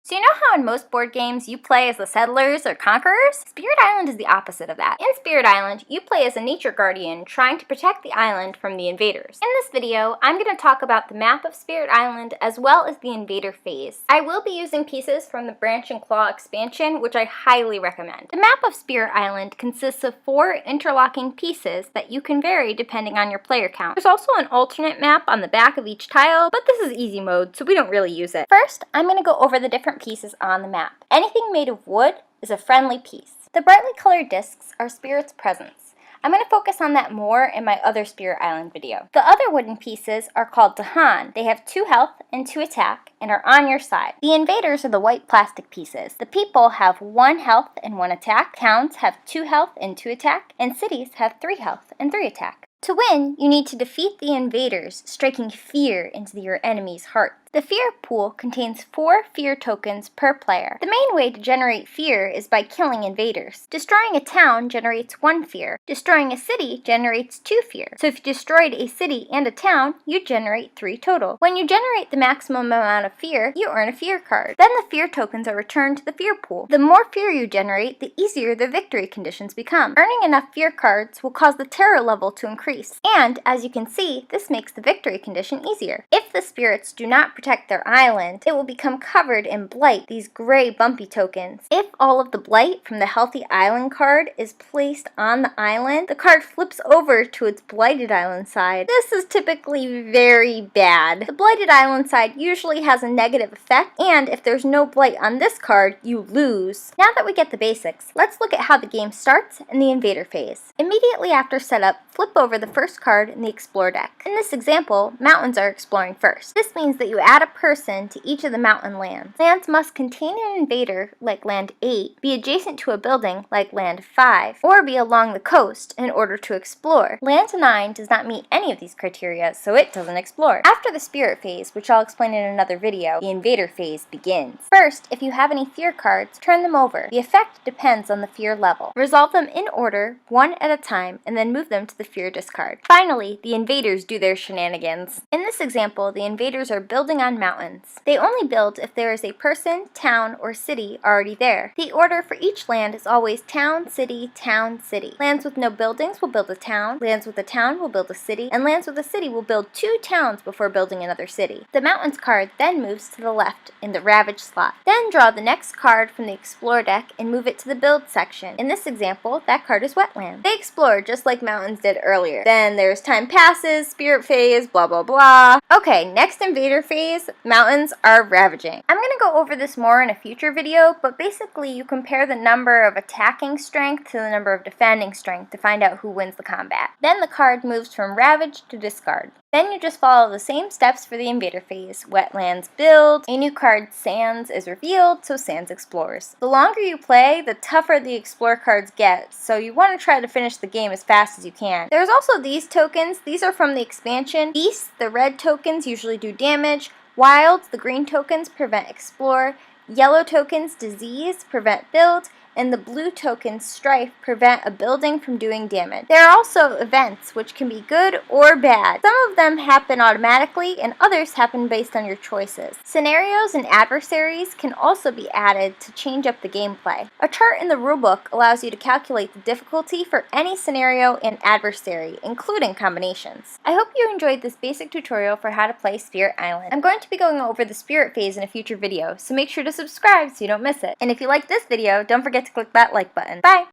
So you know how in most board games you play as the settlers or conquerors? Spirit Island is the opposite of that. In Spirit Island, you play as a nature guardian trying to protect the island from the invaders. In this video, I'm going to talk about the map of Spirit Island as well as the invader phase. I will be using pieces from the Branch and Claw expansion, which I highly recommend. The map of Spirit Island consists of 4 interlocking pieces that you can vary depending on your player count. There's also an alternate map on the back of each tile, but this is easy mode, so we don't really use it. First, I'm going to go over the different pieces on the map. Anything made of wood is a friendly piece. The brightly colored discs are Spirit's presence. I'm going to focus on that more in my other Spirit Island video. The other wooden pieces are called Dahan. They have 2 health and 2 attack and are on your side. The invaders are the white plastic pieces. The people have 1 health and 1 attack. Towns have 2 health and 2 attack. And cities have 3 health and 3 attack. To win, you need to defeat the invaders, striking fear into your enemy's heart. The fear pool contains 4 fear tokens per player. The main way to generate fear is by killing invaders. Destroying a town generates 1 fear. Destroying a city generates 2 fear. So if you destroyed a city and a town, you generate 3 total. When you generate the maximum amount of fear, you earn a fear card. Then the fear tokens are returned to the fear pool. The more fear you generate, the easier the victory conditions become. Earning enough fear cards will cause the terror level to increase. And as you can see, this makes the victory condition easier. If the spirits do not protect their island, it will become covered in Blight, these gray bumpy tokens. If all of the Blight from the Healthy Island card is placed on the island, the card flips over to its Blighted Island side. This is typically very bad. The Blighted Island side usually has a negative effect, and if there's no Blight on this card, you lose. Now that we get the basics, let's look at how the game starts in the Invader phase. Immediately after setup, flip over the first card in the Explore deck. In this example, mountains are exploring first. This means that you add a person to each of the mountain lands. Lands must contain an invader, like land 8, be adjacent to a building, like land 5, or be along the coast in order to explore. Land 9 does not meet any of these criteria, so it doesn't explore. After the Spirit phase, which I'll explain in another video, the Invader phase begins. First, if you have any fear cards, turn them over. The effect depends on the fear level. Resolve them in order, 1 at a time, and then move them to the fear discard. Finally, the invaders do their shenanigans. In this example, the invaders are building on mountains. They only build if there is a person, town, or city already there. The order for each land is always town, city, town, city. Lands with no buildings will build a town, lands with a town will build a city, and lands with a city will build 2 towns before building another city. The mountains card then moves to the left in the Ravage slot. Then draw the next card from the Explore deck and move it to the Build section. In this example, that card is Wetlands. They explore just like mountains did earlier. Then there's time passes, Spirit phase, blah blah blah. Okay, next Invader phase, mountains are ravaging. I'm going to go over this more in a future video, but basically you compare the number of attacking strength to the number of defending strength to find out who wins the combat. Then the card moves from Ravage to Discard. Then you just follow the same steps for the Invader phase. Wetlands build, a new card Sands is revealed, so Sands explores. The longer you play, the tougher the Explore cards get, so you want to try to finish the game as fast as you can. There's also these tokens. These are from the expansion. Beasts, the red tokens, usually do damage. Wilds, the green tokens, prevent Explore. Yellow tokens, Disease, prevent build. And the blue tokens, Strife, prevent a building from doing damage. There are also events, which can be good or bad. Some of them happen automatically, and others happen based on your choices. Scenarios and adversaries can also be added to change up the gameplay. A chart in the rulebook allows you to calculate the difficulty for any scenario and adversary, including combinations. I hope you enjoyed this basic tutorial for how to play Spirit Island. I'm going to be going over the Spirit phase in a future video, so make sure to subscribe so you don't miss it. And if you like this video, don't forget to click that like button. Bye!